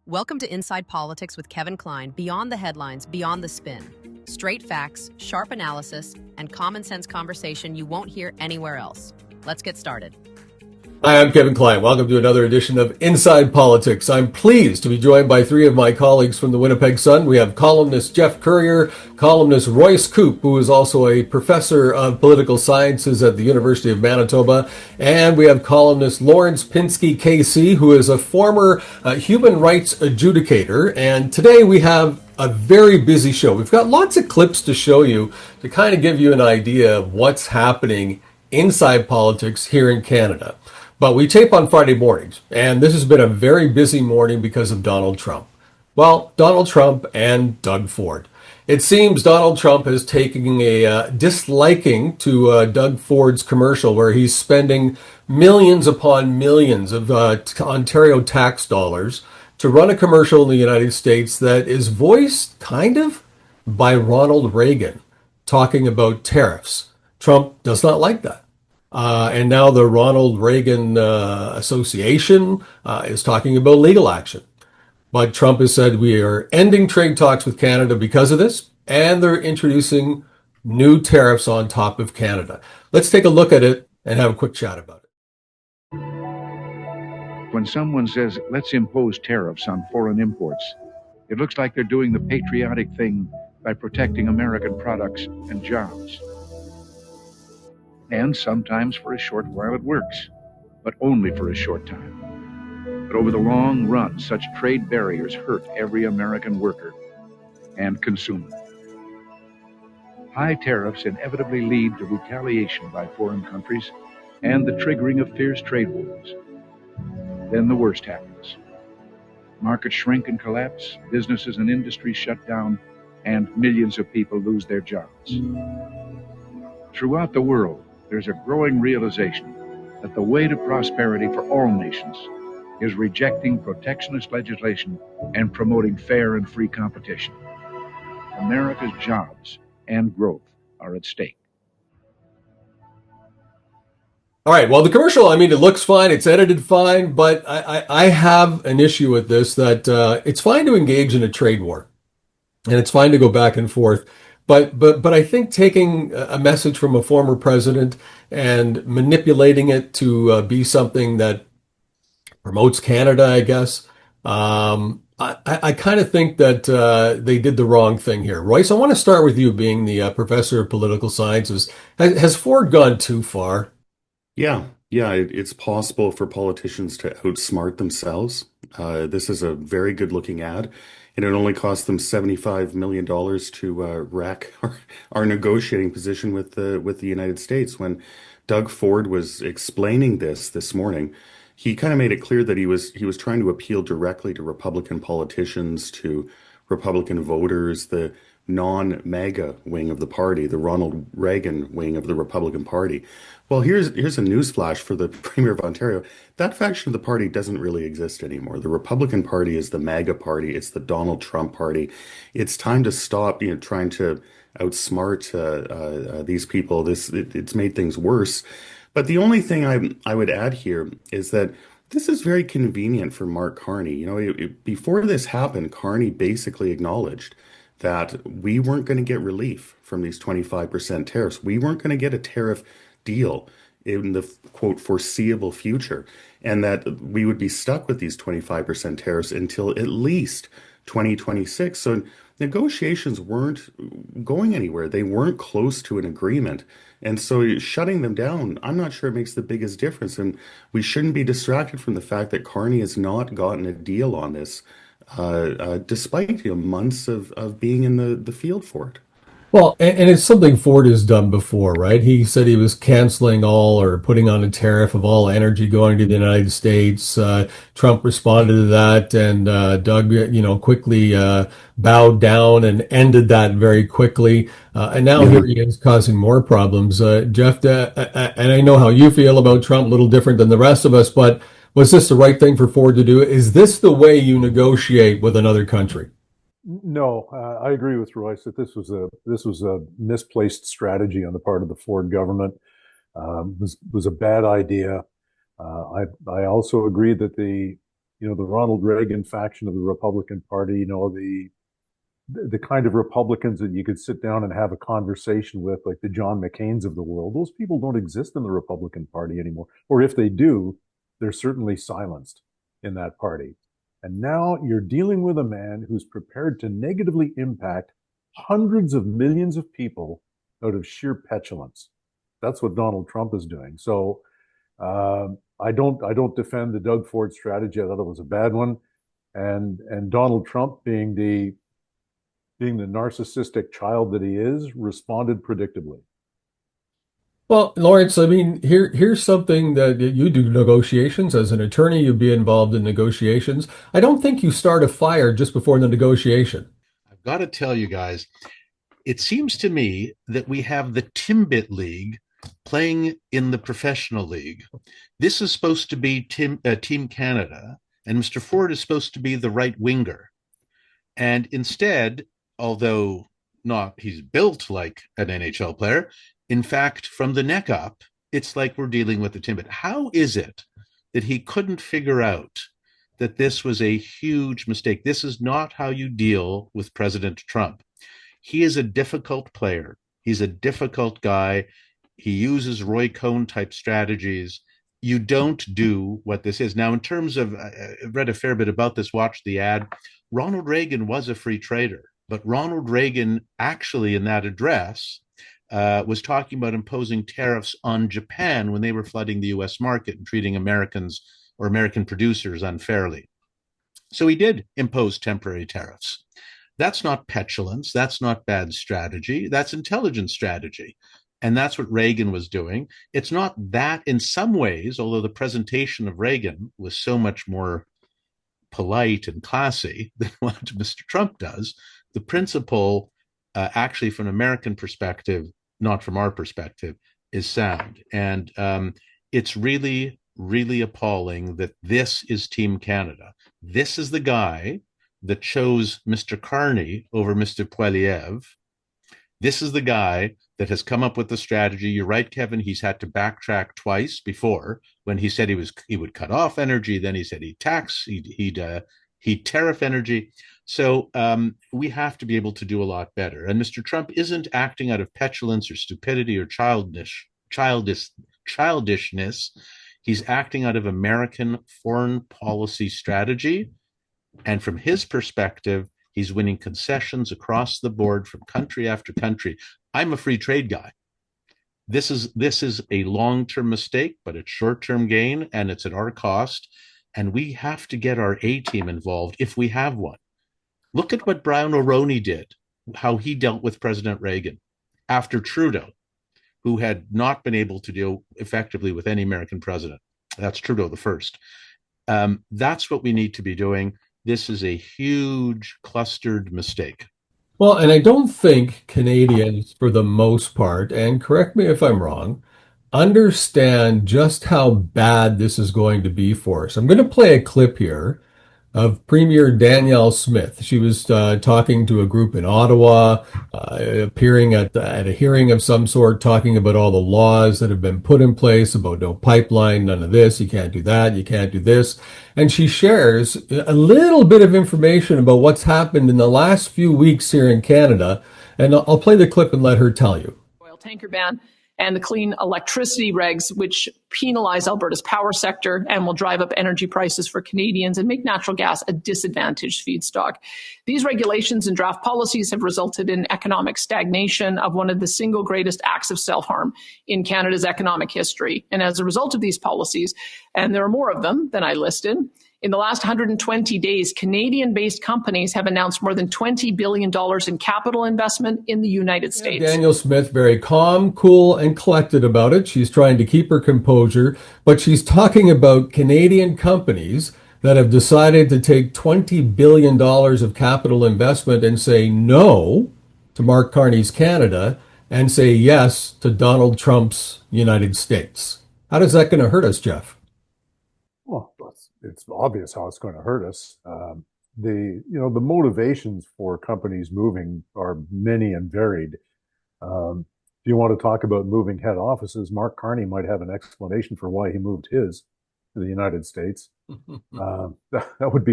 Welcome to Inside Politics with Kevin Klein, beyond the headlines, beyond the spin. Straight facts, sharp analysis, and common sense conversation you won't hear anywhere else. Let's get started. Hi, I'm Kevin Klein. Welcome to another edition of Inside Politics. I'm pleased to be joined by three of my colleagues from the Winnipeg Sun. We have columnist Geoff Currier, columnist Royce Koop, who is also a professor of political sciences at the University of Manitoba, and we have columnist Lawrence Pinsky KC, who is a former human rights adjudicator. And today we have a very busy show. We've got lots of clips to show you to kind of give you an idea of what's happening inside politics here in Canada. But we tape on Friday mornings, and this has been a very busy morning because of Donald Trump. Well, Donald Trump and Doug Ford. It seems Donald Trump is taking a disliking to Doug Ford's commercial where he's spending millions upon millions of Ontario tax dollars to run a commercial in the United States that is voiced kind of by Ronald Reagan talking about tariffs. Trump does not like that. And now the Ronald Reagan Association is talking about legal action. But Trump has said we are ending trade talks with Canada because of this, and they're introducing new tariffs on top of Canada. Let's take a look at it and have a quick chat about it. When someone says, let's impose tariffs on foreign imports, it looks like they're doing the patriotic thing by protecting American products and jobs. And sometimes for a short while it works, but only for a short time. But over the long run, such trade barriers hurt every American worker and consumer. High tariffs inevitably lead to retaliation by foreign countries and the triggering of fierce trade wars. Then the worst happens. Markets shrink and collapse, businesses and industries shut down, and millions of people lose their jobs. Throughout the world, there's a growing realization that the way to prosperity for all nations is rejecting protectionist legislation and promoting fair and free competition. America's jobs and growth are at stake. All right, well, the commercial, it looks fine, it's edited fine, but I have an issue with this, that it's fine to engage in a trade war, and it's fine to go back and forth. But I think taking a message from a former president and manipulating it to be something that promotes Canada, I guess, I kind of think that they did the wrong thing here. Royce, I want to start with you being the professor of political sciences. Has Ford gone too far? Yeah, it's possible for politicians to outsmart themselves. This is a very good-looking ad. And it only cost them $75 million to wreck our negotiating position with the United States. When Doug Ford was explaining this morning, he kind of made it clear that he was trying to appeal directly to Republican politicians, to Republican voters, the non-MAGA wing of the party, the Ronald Reagan wing of the Republican Party. Well, here's a newsflash for the Premier of Ontario. That faction of the party doesn't really exist anymore. The Republican Party is the MAGA party. It's the Donald Trump party. It's time to stop, trying to outsmart these people. It's made things worse. But the only thing I would add here is that this is very convenient for Mark Carney. Before this happened, Carney basically acknowledged that we weren't going to get relief from these 25% tariffs. We weren't going to get a tariff deal in the, quote, foreseeable future, and that we would be stuck with these 25% tariffs until at least 2026. So negotiations weren't going anywhere. They weren't close to an agreement. And so shutting them down, I'm not sure it makes the biggest difference. And we shouldn't be distracted from the fact that Carney has not gotten a deal on this, despite months of being in the field for it. Well, and it's something Ford has done before, right? He said he was canceling all or putting on a tariff of all energy going to the United States. Trump responded to that, and Doug, quickly bowed down and ended that very quickly. And now here he is causing more problems. Geoff, and I know how you feel about Trump, a little different than the rest of us, but was this the right thing for Ford to do? Is this the way you negotiate with another country? No, I agree with Royce that this was a misplaced strategy on the part of the Ford government. Was a bad idea. I also agree that the the Ronald Reagan faction of the Republican Party, the kind of Republicans that you could sit down and have a conversation with, like the John McCains of the world. Those people don't exist in the Republican Party anymore. Or if they do, they're certainly silenced in that party. And now you're dealing with a man who's prepared to negatively impact hundreds of millions of people out of sheer petulance. That's what Donald Trump is doing. So I don't defend the Doug Ford strategy. I thought it was a bad one. And Donald Trump, being the narcissistic child that he is, responded predictably. Well, Lawrence, I mean, here's something that you do negotiations. As an attorney, you'd be involved in negotiations. I don't think you start a fire just before the negotiation. I've got to tell you guys, it seems to me that we have the Timbit League playing in the professional league. This is supposed to be Team Canada, and Mr. Ford is supposed to be the right winger. And instead, although he's built like an NHL player, in fact, from the neck up, it's like we're dealing with the Timbit. How is it that he couldn't figure out that this was a huge mistake? This is not how you deal with President Trump. He is a difficult player. He's a difficult guy. He uses Roy Cohn type strategies. You don't do what this is. Now, in terms of, I've read a fair bit about this, watched the ad. Ronald Reagan was a free trader, but Ronald Reagan actually in that address was talking about imposing tariffs on Japan when they were flooding the US market and treating Americans or American producers unfairly. So he did impose temporary tariffs. That's not petulance. That's not bad strategy. That's intelligent strategy. And that's what Reagan was doing. It's not that in some ways, although the presentation of Reagan was so much more polite and classy than what Mr. Trump does, the principle, actually from an American perspective, not from our perspective, is sound. And it's really, really appalling that this is Team Canada. This is the guy that chose Mr. Carney over Mr. Poilievre. This is the guy that has come up with the strategy. You're right, Kevin. He's had to backtrack twice before when he said he would cut off energy. Then he said he'd tax, he'd tariff energy. So we have to be able to do a lot better. And Mr. Trump isn't acting out of petulance or stupidity or childishness. He's acting out of American foreign policy strategy. And from his perspective, he's winning concessions across the board from country after country. I'm a free trade guy. This is a long-term mistake, but it's short-term gain, and it's at our cost. And we have to get our A-team involved if we have one. Look at what Brian Mulroney did, how he dealt with President Reagan after Trudeau, who had not been able to deal effectively with any American president. That's Trudeau the first. That's what we need to be doing. This is a huge clustered mistake. Well, and I don't think Canadians, for the most part, and correct me if I'm wrong, understand just how bad this is going to be for us. I'm going to play a clip here of Premier Danielle Smith. She was talking to a group in Ottawa, appearing at a hearing of some sort, talking about all the laws that have been put in place about no pipeline, none of this, you can't do that, you can't do this. And she shares a little bit of information about what's happened in the last few weeks here in Canada. And I'll play the clip and let her tell you. Oil tanker ban and the clean electricity regs, which penalize Alberta's power sector and will drive up energy prices for Canadians and make natural gas a disadvantaged feedstock. These regulations and draft policies have resulted in economic stagnation of one of the single greatest acts of self-harm in Canada's economic history. And as a result of these policies, and there are more of them than I listed, in the last 120 days, Canadian-based companies have announced more than $20 billion in capital investment in the United States. Danielle Smith, very calm, cool, and collected about it. She's trying to keep her composure, but she's talking about Canadian companies that have decided to take $20 billion of capital investment and say no to Mark Carney's Canada and say yes to Donald Trump's United States. How is that going to hurt us, Geoff? Well, it's obvious how it's going to hurt us. The motivations for companies moving are many and varied. If you want to talk about moving head offices, Mark Carney might have an explanation for why he moved his. in the United States. That would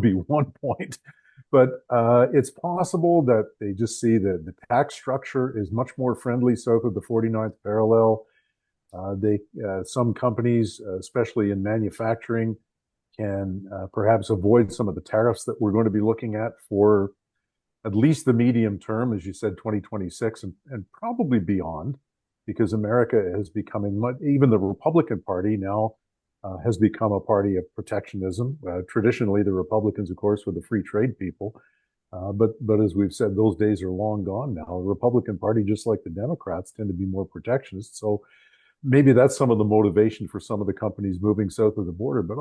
be one point. But it's possible that they just see that the tax structure is much more friendly south of the 49th parallel. Some companies, especially in manufacturing, can perhaps avoid some of the tariffs that we're going to be looking at for at least the medium term, as you said, 2026 and probably beyond, because America is becoming even the Republican Party now has become a party of protectionism. Traditionally, the Republicans, of course, were the free trade people. But as we've said, those days are long gone now. The Republican Party, just like the Democrats, tend to be more protectionist. So maybe that's some of the motivation for some of the companies moving south of the border. But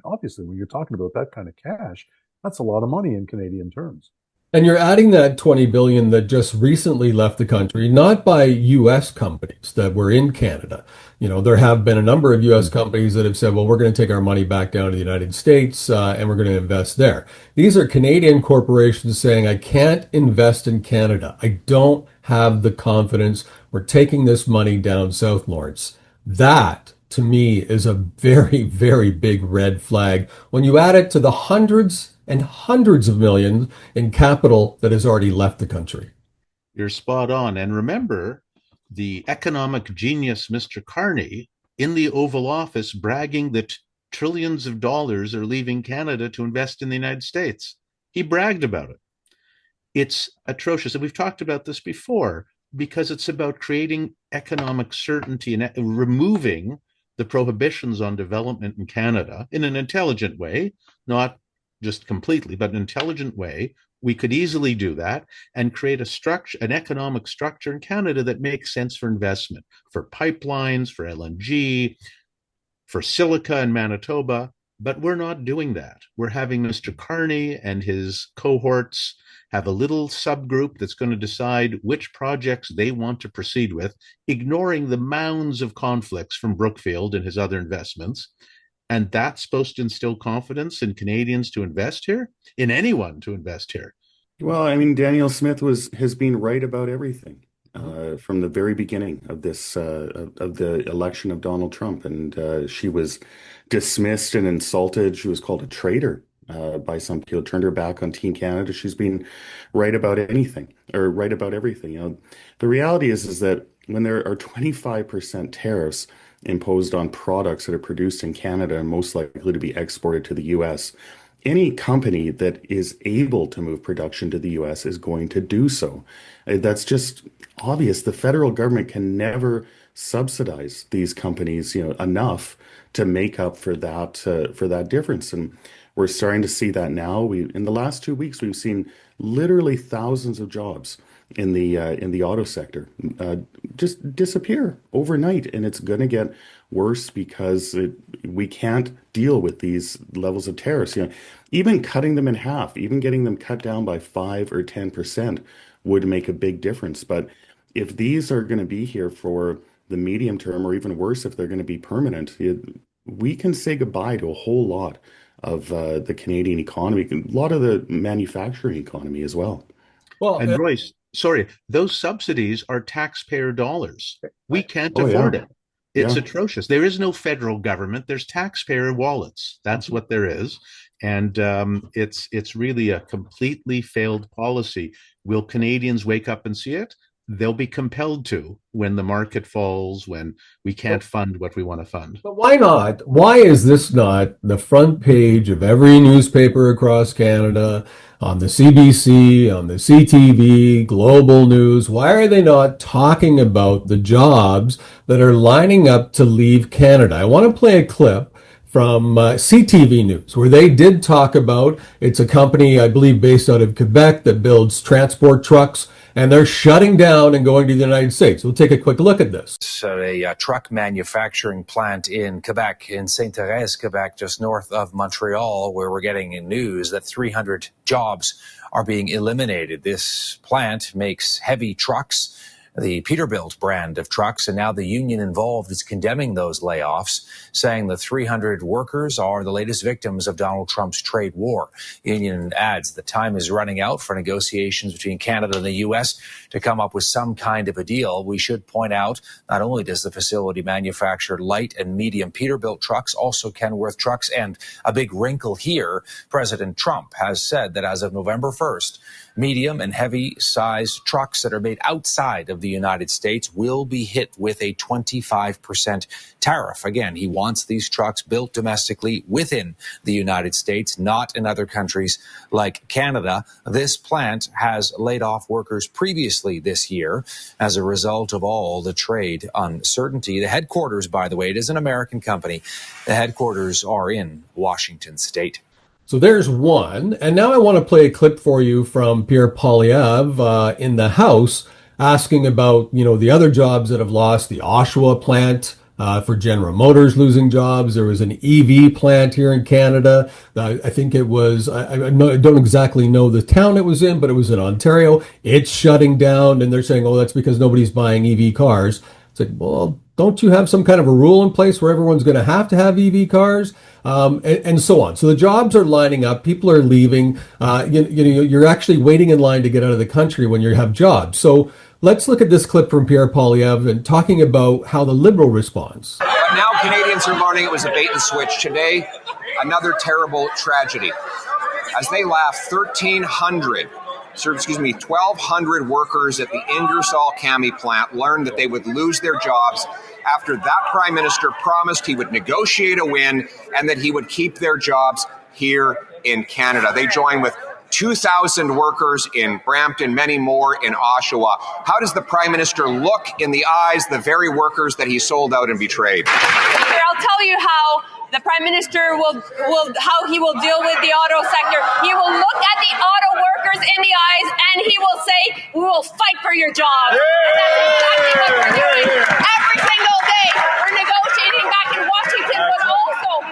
obviously, when you're talking about that kind of cash, that's a lot of money in Canadian terms. And you're adding that 20 billion that just recently left the country, not by U.S. companies that were in Canada. You know, there have been a number of U.S. companies that have said, well, we're going to take our money back down to the United States and we're going to invest there. These are Canadian corporations saying, I can't invest in Canada. I don't have the confidence. We're taking this money down south, Lawrence. That, to me, is a very, very big red flag when you add it to the hundreds and hundreds of millions in capital that has already left the country. You're spot on. And remember, the economic genius, Mr. Carney, in the Oval Office bragging that trillions of dollars are leaving Canada to invest in the United States. He bragged about it. It's atrocious. And we've talked about this before because it's about creating economic certainty and removing the prohibitions on development in Canada in an intelligent way, not just completely, but an intelligent way. We could easily do that and create a structure, an economic structure in Canada that makes sense for investment, for pipelines, for LNG, for silica in Manitoba. But we're not doing that. We're having Mr. Carney and his cohorts have a little subgroup that's going to decide which projects they want to proceed with, ignoring the mounds of conflicts from Brookfield and his other investments. And that's supposed to instill confidence in Canadians to invest here, in anyone to invest here. Well, I mean, Danielle Smith has been right about everything from the very beginning of this of the election of Donald Trump, and she was dismissed and insulted. She was called a traitor by some people. Turned her back on Team Canada. She's been right about anything or right about everything. You know, the reality is that when there are 25% tariffs imposed on products that are produced in Canada and most likely to be exported to the US, any company that is able to move production to the US is going to do so. That's just obvious. The federal government can never subsidize these companies, enough to make up for that difference. And we're starting to see that now. In the last 2 weeks, we've seen literally thousands of jobs in the auto sector just disappear overnight, and it's going to get worse because we can't deal with these levels of tariffs. Even cutting them in half, even getting them cut down by 5 or 10% would make a big difference. But if these are going to be here for the medium term, or even worse, if they're going to be permanent, we can say goodbye to a whole lot of the Canadian economy, a lot of the manufacturing economy as well. Well, and Royce, sorry, those subsidies are taxpayer dollars. We can't afford it. It's atrocious. There is no federal government. There's taxpayer wallets. That's what there is. And it's really a completely failed policy. Will Canadians wake up and see it? They'll be compelled to when the market falls, when we can't fund what we want to fund. But why not? Why is this not the front page of every newspaper across Canada, on the CBC, on the CTV, Global News? Why are they not talking about the jobs that are lining up to leave Canada? I want to play a clip from CTV News, where they did talk about, it's a company, I believe, based out of Quebec that builds transport trucks, and they're shutting down and going to the United States. We'll take a quick look at this. A truck manufacturing plant in Quebec, in Sainte-Thérèse, Quebec, just north of Montreal, where we're getting news that 300 jobs are being eliminated. This plant makes heavy trucks the Peterbilt brand of trucks. And now the union involved is condemning those layoffs, saying the 300 workers are the latest victims of Donald Trump's trade war. Union adds the time is running out for negotiations between Canada and the U.S. to come up with some kind of a deal. We should point out, not only does the facility manufacture light and medium Peterbilt trucks, also Kenworth trucks, and a big wrinkle here, President Trump has said that as of November 1st, medium and heavy size trucks that are made outside of the United States will be hit with a 25% tariff. Again, he wants these trucks built domestically within the United States, not in other countries like Canada. This plant has laid off workers previously this year as a result of all the trade uncertainty. The headquarters, by the way, it is an American company. The headquarters are in Washington State. So there's one. And now I want to play a clip for you from Pierre Poilievre in the House asking about, the other jobs that have lost, the Oshawa plant for General Motors losing jobs. There was an EV plant here in Canada. I think it was, I don't exactly know the town it was in, but it was in Ontario. It's shutting down, and they're saying, oh, that's because nobody's buying EV cars. It's like, well, don't you have some kind of a rule in place where everyone's going to have EV cars? And so on. So the jobs are lining up. People are leaving. You're actually waiting in line to get out of the country when you have jobs. So let's look at this clip from Pierre Poilievre and talking about how the Liberal responds. But now Canadians are learning it was a bait and switch. Today, another terrible tragedy. As they laugh, 1,200 workers at the Ingersoll Cami plant learned that they would lose their jobs after that Prime Minister promised he would negotiate a win and that he would keep their jobs here in Canada. They join with 2,000 workers in Brampton, many more in Oshawa. How does the Prime Minister look in the eyes of the very workers that he sold out and betrayed? I'll tell you how the Prime Minister will how he will deal with the auto sector. He will look at the auto workers in the eyes and he will say, we will fight for your job. That's exactly what we're doing every single day. We're negotiating back in Washington, but also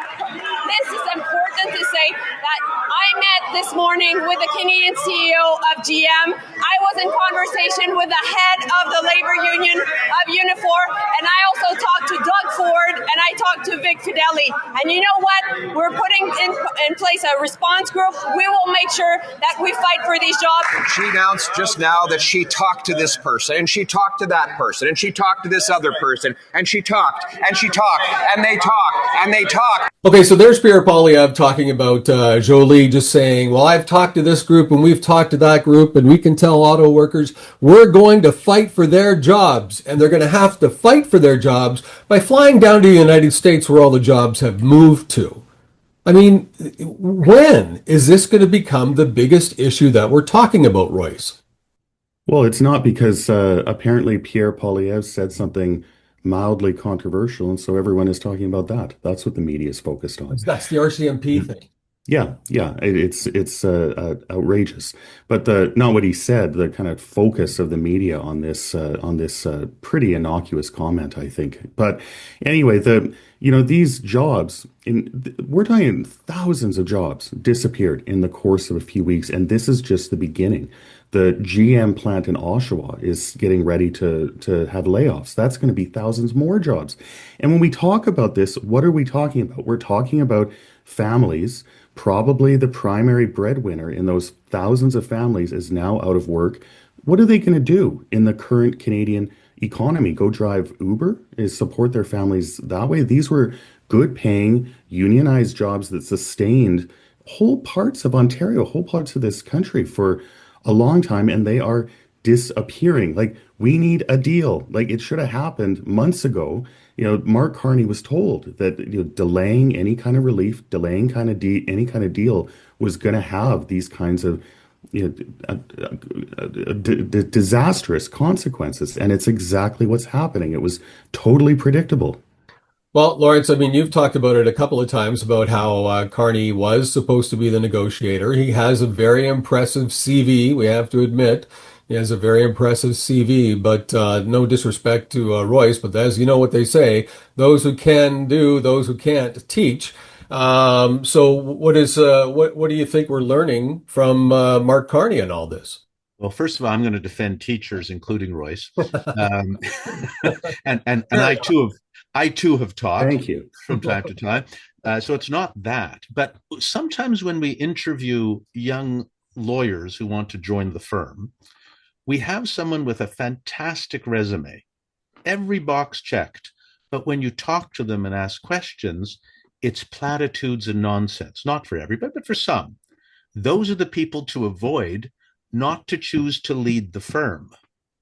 this is important to say that I met this morning with the Canadian CEO of GM. I was in conversation with the head of the labor union of Unifor, and I also talked to Doug Ford, and I talked to Vic Fideli. And you know what? We're putting in place a response group. We will make sure that we fight for these jobs. She announced just now that she talked to this person, and she talked to that person, and she talked to this other person, and she talked, and she talked, and they talked, and they talked. Okay, so there's Pierre Poilievre talking about Jolie just saying, well, I've talked to this group and we've talked to that group and we can tell auto workers we're going to fight for their jobs, and they're going to have to fight for their jobs by flying down to the United States where all the jobs have moved to. I mean, when is this going to become the biggest issue that we're talking about, Royce? Well, it's not, because apparently Pierre Poilievre said something mildly controversial, and so everyone is talking about that. That's what the media is focused on. That's the RCMP thing. Yeah, it's outrageous. But not what he said. The kind of focus of the media on this pretty innocuous comment, I think. But anyway, these jobs, we're talking thousands of jobs disappeared in the course of a few weeks, and this is just the beginning. The GM plant in Oshawa is getting ready to have layoffs. That's going to be thousands more jobs. And when we talk about this, what are we talking about? We're talking about families. Probably the primary breadwinner in those thousands of families is now out of work. What are they going to do in the current Canadian economy? Go drive Uber? Is support their families that way? These were good paying, unionized jobs that sustained whole parts of Ontario, whole parts of this country for a long time, and they are disappearing. Like, we need a deal. Like, it should have happened months ago. Mark Carney was told that delaying any kind of relief, delaying any kind of deal was going to have these kinds of disastrous consequences, and it's exactly what's happening. It was totally predictable. Well, Lawrence, I mean, you've talked about it a couple of times about how Carney was supposed to be the negotiator. He has a very impressive CV, we have to admit. He has a very impressive CV, but no disrespect to Royce, but as you know what they say, those who can do, those who can't teach. So what do you think we're learning from Mark Carney in all this? Well, first of all, I'm going to defend teachers, including Royce, and I too have taught. Thank you. From time to time. So it's not that, but sometimes when we interview young lawyers who want to join the firm, we have someone with a fantastic resume, every box checked, but when you talk to them and ask questions, it's platitudes and nonsense. Not for everybody, but for some. Those are the people to avoid, not to choose to lead the firm,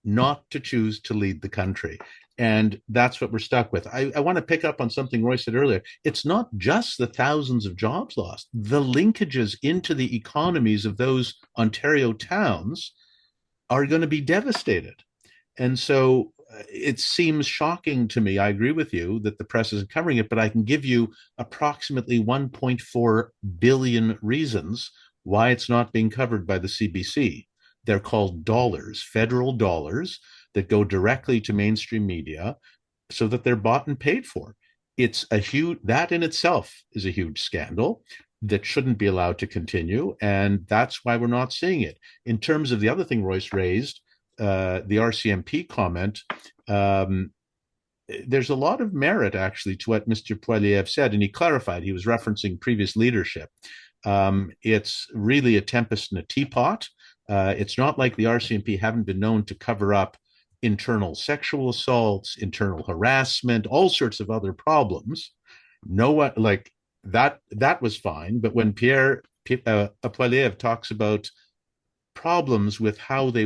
not to choose to lead the country. And that's what we're stuck with. I want to pick up on something Roy said earlier. It's not just the thousands of jobs lost. The linkages into the economies of those Ontario towns are going to be devastated. And so it seems shocking to me. I agree with you that the press isn't covering it, but I can give you approximately 1.4 billion reasons why it's not being covered by the CBC. They're called dollars, federal dollars, that go directly to mainstream media so that they're bought and paid for. It's a huge, that in itself is a huge scandal that shouldn't be allowed to continue. And that's why we're not seeing it. In terms of the other thing Royce raised, the RCMP comment, there's a lot of merit actually to what Mr. Poilievre said, and he clarified, he was referencing previous leadership. It's really a tempest in a teapot. It's not like the RCMP haven't been known to cover up internal sexual assaults, internal harassment, all sorts of other problems. No one like that was fine. But when Pierre Poilievre talks about problems with how they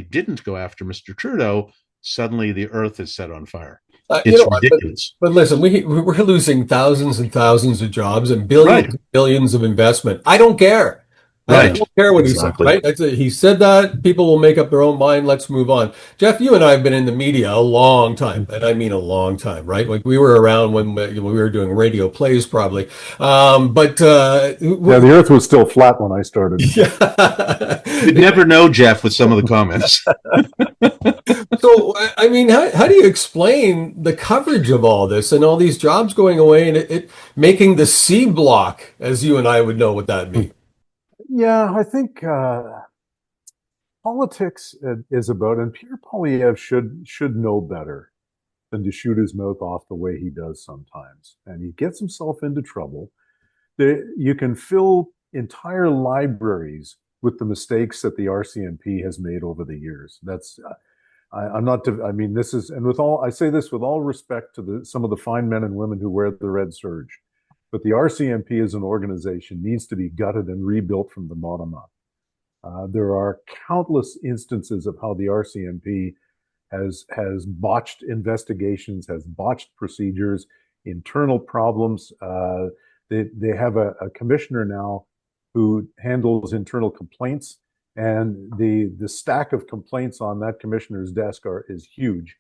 didn't go after Mr. Trudeau, suddenly the earth is set on fire. It's ridiculous. But listen, we're losing thousands and thousands of jobs and billions and billions of investment. I don't care. I don't care what he said, right? He said that. People will make up their own mind. Let's move on. Jeff, you and I have been in the media a long time, and I mean a long time, right? Like we were around when we were doing radio plays, probably. Yeah, the earth was still flat when I started. You'd never know, Jeff, with some of the comments. So, I mean, how do you explain the coverage of all this and all these jobs going away and it making the C block, as you and I would know what that means? Yeah, I think politics is about, and Pierre Poilievre should know better than to shoot his mouth off the way he does sometimes. And he gets himself into trouble. You can fill entire libraries with the mistakes that the RCMP has made over the years. That's I'm not. I mean, this is, and I say this with all respect to some of the fine men and women who wear the red serge. But the RCMP as an organization needs to be gutted and rebuilt from the bottom up. There are countless instances of how the RCMP has botched investigations, has botched procedures, internal problems. They have a commissioner now who handles internal complaints, and the stack of complaints on that commissioner's desk is huge.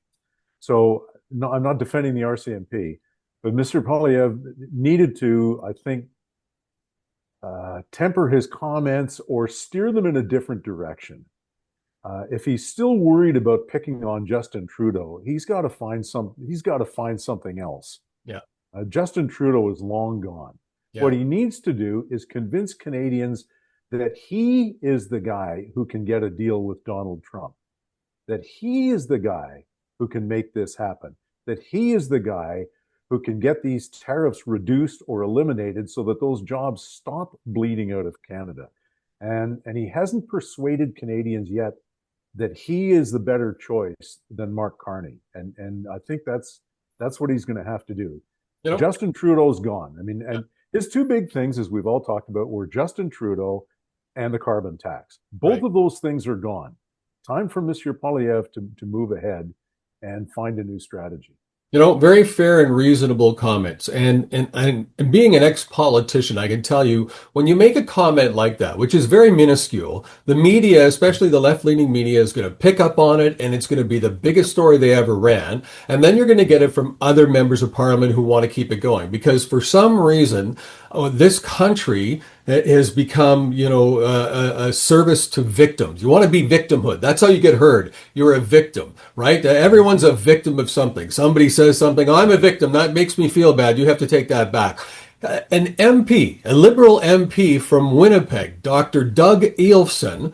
So no, I'm not defending the RCMP. But Mr. Poilievre needed to, I think, temper his comments or steer them in a different direction. If he's still worried about picking on Justin Trudeau, he's got to find something else. Yeah. Justin Trudeau is long gone. Yeah. What he needs to do is convince Canadians that he is the guy who can get a deal with Donald Trump, that he is the guy who can make this happen, that he is the guy who can get these tariffs reduced or eliminated so that those jobs stop bleeding out of Canada. And he hasn't persuaded Canadians yet that he is the better choice than Mark Carney. And I think that's what he's going to have to do. You know, Justin Trudeau's gone. I mean, and his two big things, as we've all talked about, were Justin Trudeau and the carbon tax. Both of those things are gone. Time for Mr. Poilievre to move ahead and find a new strategy. You know, very fair and reasonable comments. And being an ex-politician, I can tell you, when you make a comment like that, which is very minuscule, the media, especially the left-leaning media, is going to pick up on it, and it's going to be the biggest story they ever ran. And then you're going to get it from other members of parliament who want to keep it going. Because for some reason, this country has become, a service to victims. You want to be victimhood. That's how you get heard. You're a victim, right? Everyone's a victim of something. Somebody says something, I'm a victim. That makes me feel bad. You have to take that back. An MP, a Liberal MP from Winnipeg, Dr. Doug Eilfson,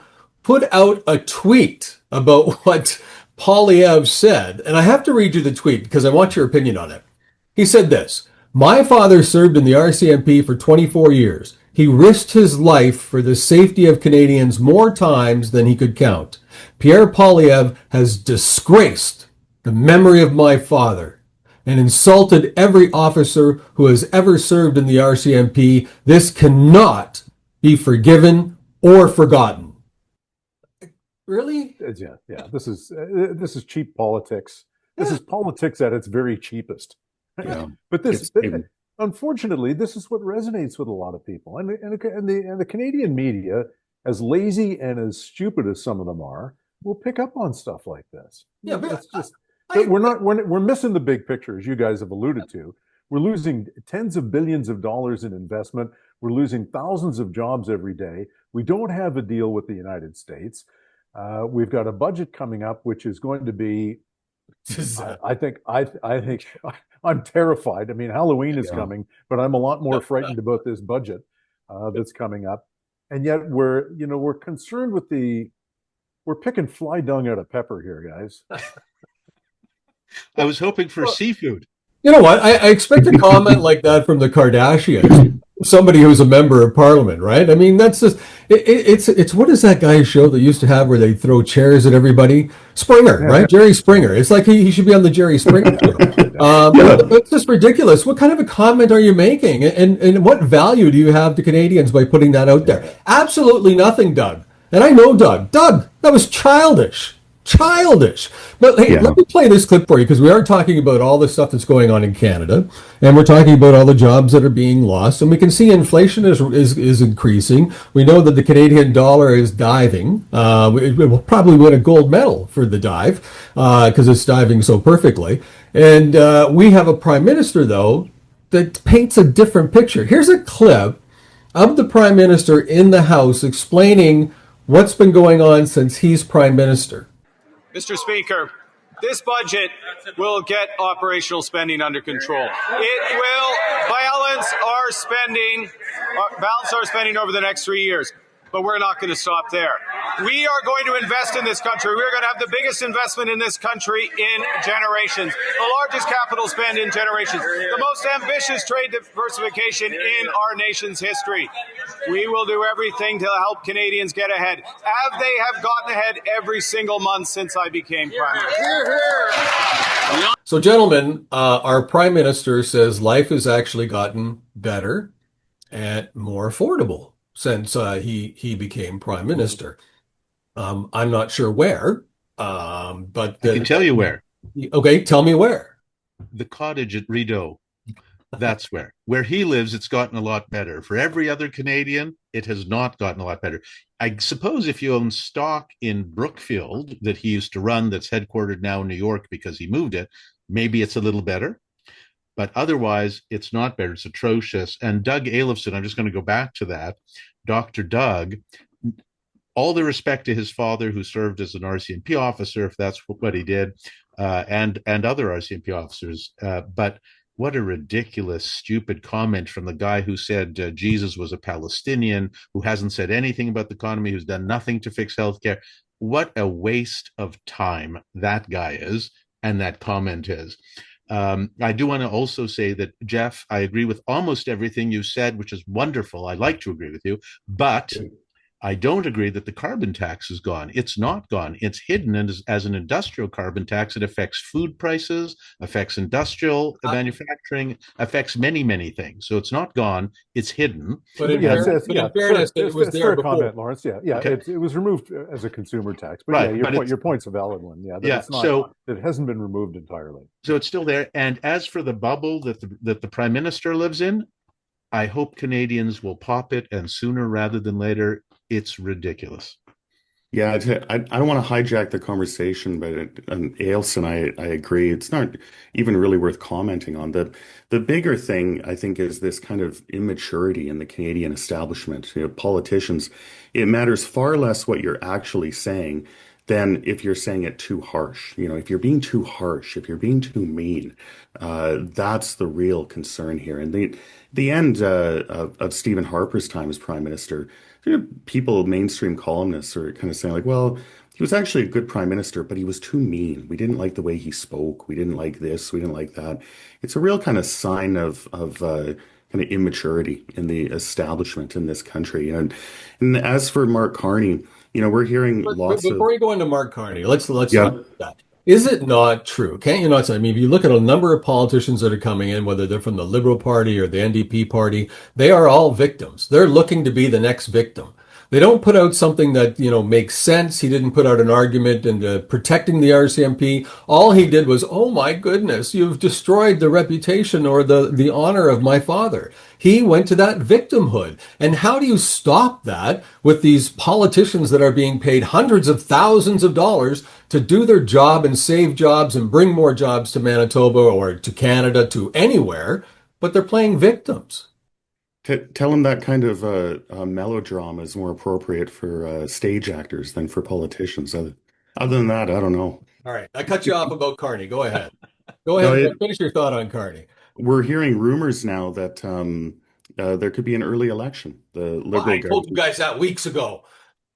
put out a tweet about what Polyev said, and I have to read you the tweet because I want your opinion on it. He said this: "My father served in the RCMP for 24 years. He risked his life for the safety of Canadians more times than he could count. Pierre Polyev has disgraced the memory of my father and insulted every officer who has ever served in the RCMP. This cannot be forgiven or forgotten." Really? Yeah. This is cheap politics. This is politics at its very cheapest. Yeah. But unfortunately, this is what resonates with a lot of people, and the Canadian media, as lazy and as stupid as some of them are, will pick up on stuff like this. Yeah, but it's just we're missing the big picture, as you guys have alluded to. We're losing tens of billions of dollars in investment. We're losing thousands of jobs every day. We don't have a deal with the United States. We've got a budget coming up, which is going to be. I think I'm terrified. I mean, Halloween is coming, but I'm a lot more frightened about this budget that's coming up. And yet we're concerned with we're picking fly dung out of pepper here, guys. I was hoping for seafood. You know what? I expect a comment like that from the Kardashians, somebody who's a member of parliament, right? I mean, that's just, it's what is that guy's show that used to have where they throw chairs at everybody? Springer, right? Jerry Springer. It's like he should be on the Jerry Springer show. It's just ridiculous. What kind of a comment are you making? And what value do you have to Canadians by putting that out there? Absolutely nothing, Doug. And I know Doug. Doug, that was childish. But hey, let me play this clip for you, because we are talking about all the stuff that's going on in Canada, and we're talking about all the jobs that are being lost, and we can see inflation is increasing. We know that the Canadian dollar is diving. It will probably win a gold medal for the dive because it's diving so perfectly. And we have a prime minister, though, that paints a different picture. Here's a clip of the prime minister in the House explaining what's been going on since he's prime minister. Mr. Speaker, this budget will get operational spending under control. It will balance our spending over the next 3 years. But we're not going to stop there. We are going to invest in this country. We're going to have the biggest investment in this country in generations, the largest capital spend in generations, the most ambitious trade diversification in our nation's history. We will do everything to help Canadians get ahead, as they have gotten ahead every single month since I became Prime Minister. So, gentlemen, our Prime Minister says life has actually gotten better and more affordable since he became Prime Minister. I'm not sure where, but I can tell you where. Okay, tell me where. The cottage at Rideau. That's where. Where he lives, it's gotten a lot better. For every other Canadian, it has not gotten a lot better. I suppose if you own stock in Brookfield that he used to run, that's headquartered now in New York because he moved it, maybe it's a little better. But otherwise, it's not better. It's atrocious. And Doug Alefson, I'm just going to go back to that. Dr. Doug, all the respect to his father, who served as an RCMP officer, if that's what he did, and other RCMP officers. But what a ridiculous, stupid comment from the guy who said Jesus was a Palestinian, who hasn't said anything about the economy, who's done nothing to fix healthcare. What a waste of time that guy is, and that comment is. I do want to also say that, Geoff, I agree with almost everything you said, which is wonderful. I like to agree with you, but I don't agree that the carbon tax is gone. It's not gone. It's hidden as an industrial carbon tax. It affects food prices, affects industrial manufacturing, affects many, many things. So it's not gone. It's hidden. But in fairness, it was there before. Comment, Lawrence. Okay. It was removed as a consumer tax. But right, your point's a valid one. It hasn't been removed entirely. So it's still there. And as for the bubble that the Prime Minister lives in, I hope Canadians will pop it, and sooner rather than later. It's ridiculous. Yeah, I don't want to hijack the conversation, but Ailson, I agree. It's not even really worth commenting on. The bigger thing, I think, is this kind of immaturity in the Canadian establishment. Politicians, it matters far less what you're actually saying than if you're saying it too harsh. If you're being too harsh, if you're being too mean, that's the real concern here. And the end of Stephen Harper's time as Prime Minister, people, mainstream columnists, are kind of saying like, well, he was actually a good prime minister, but he was too mean. We didn't like the way he spoke. We didn't like this. We didn't like that. It's a real kind of sign of kind of immaturity in the establishment in this country. And as for Mark Carney, we're hearing But lots of, before you go into Mark Carney, let's talk yeah. about that. Is it not true? Can't you not say? I mean, if you look at a number of politicians that are coming in, whether they're from the Liberal Party or the NDP Party, they are all victims. They're looking to be the next victim. They don't put out something that, makes sense. He didn't put out an argument into protecting the RCMP. All he did was, oh my goodness, you've destroyed the reputation or the honor of my father. He went to that victimhood. And how do you stop that with these politicians that are being paid hundreds of thousands of dollars to do their job and save jobs and bring more jobs to Manitoba or to Canada, to anywhere, but they're playing victims? Tell him that kind of melodrama is more appropriate for stage actors than for politicians. Other than that, I don't know. All right. I cut you off about Carney. Go ahead. Go No, ahead. Finish your thought on Carney. we're hearing rumors now that there could be an early election. The Well, Liberal I told you government. guys that weeks ago.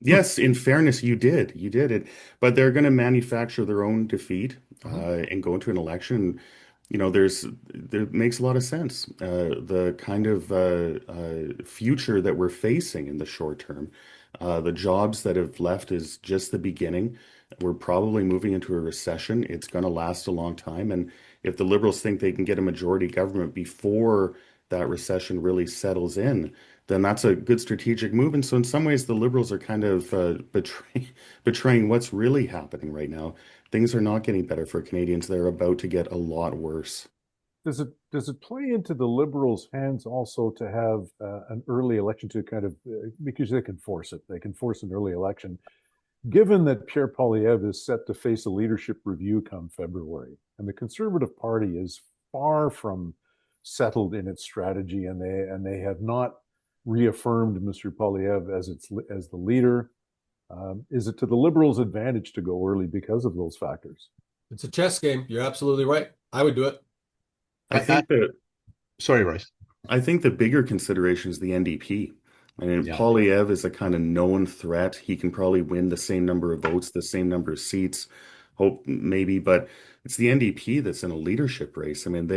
Yes, in fairness, you did it, but they're going to manufacture their own defeat and go into an election. There makes a lot of sense. The kind of future that we're facing in the short term, the jobs that have left is just the beginning. We're probably moving into a recession. It's going to last a long time, and if the Liberals think they can get a majority government before that recession really settles in, then that's a good strategic move. And so, in some ways, the Liberals are kind of betraying what's really happening right now. Things are not getting better for Canadians. They're about to get a lot worse. Does it play into the Liberals' hands also to have an early election to kind of because they can force it? They can force an early election. Given that Pierre Poilievre is set to face a leadership review come February, and the Conservative Party is far from settled in its strategy, and they have not reaffirmed Mr. Poilievre as the leader. Is it to the Liberals' advantage to go early because of those factors? It's a chess game. You're absolutely right. I would do it. Sorry, Royce. I think the bigger consideration is the NDP. I mean, Poilievre is a kind of known threat. He can probably win the same number of votes, the same number of seats, hope maybe, but it's the NDP that's in a leadership race. I mean,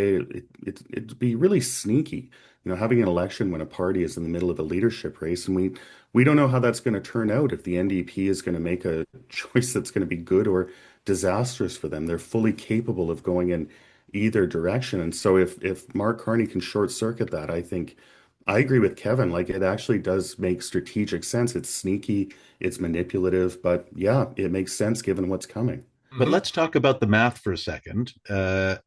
it'd be really sneaky, having an election when a party is in the middle of a leadership race, and we don't know how that's going to turn out. If the NDP is going to make a choice that's going to be good or disastrous for them, they're fully capable of going in either direction. And so, if Mark Carney can short circuit that, I think. I agree with Kevin. Like, it actually does make strategic sense. It's sneaky, it's manipulative, but yeah, it makes sense given what's coming. But let's talk about the math for a second,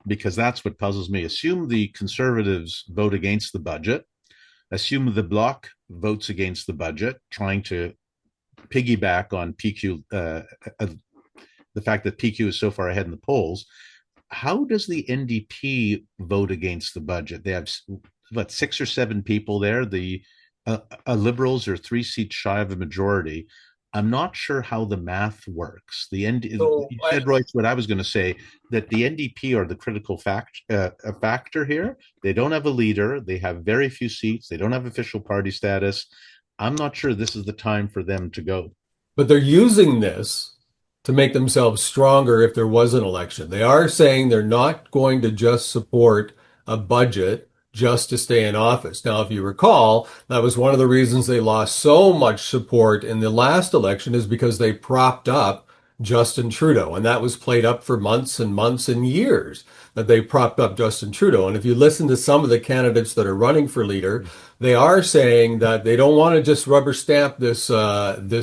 because that's what puzzles me. Assume the Conservatives vote against the budget. Assume the Bloc votes against the budget, trying to piggyback on PQ, the fact that PQ is so far ahead in the polls. How does the NDP vote against the budget? They have 6 or 7 people there. The Liberals are 3 seats shy of a majority. I'm not sure how the math works. You said, Royce, what I was going to say, that the NDP are the critical factor here. They don't have a leader. They have very few seats. They don't have official party status. I'm not sure this is the time for them to go. But they're using this to make themselves stronger if there was an election. They are saying they're not going to just support a budget just to stay in office. Now, if you recall, that was one of the reasons they lost so much support in the last election, is because they propped up Justin Trudeau. And that was played up for months and months and years, that they propped up Justin Trudeau. And if you listen to some of the candidates that are running for leader, they are saying that they don't want to just rubber stamp this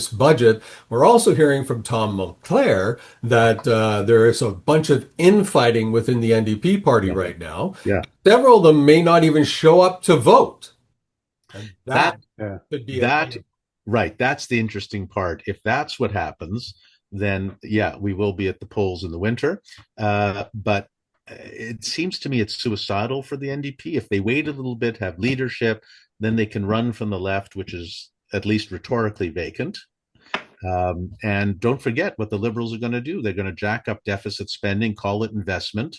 budget. We're also hearing from Tom Mulcair that there is a bunch of infighting within the NDP party right now. Yeah. Several of them may not even show up to vote. And that could be right. That's the interesting part. If that's what happens, then yeah, we will be at the polls in the winter. But it seems to me it's suicidal for the NDP. If they wait a little bit, have leadership, then they can run from the left, which is at least rhetorically vacant. And don't forget what the Liberals are going to do. They're going to jack up deficit spending, call it investment.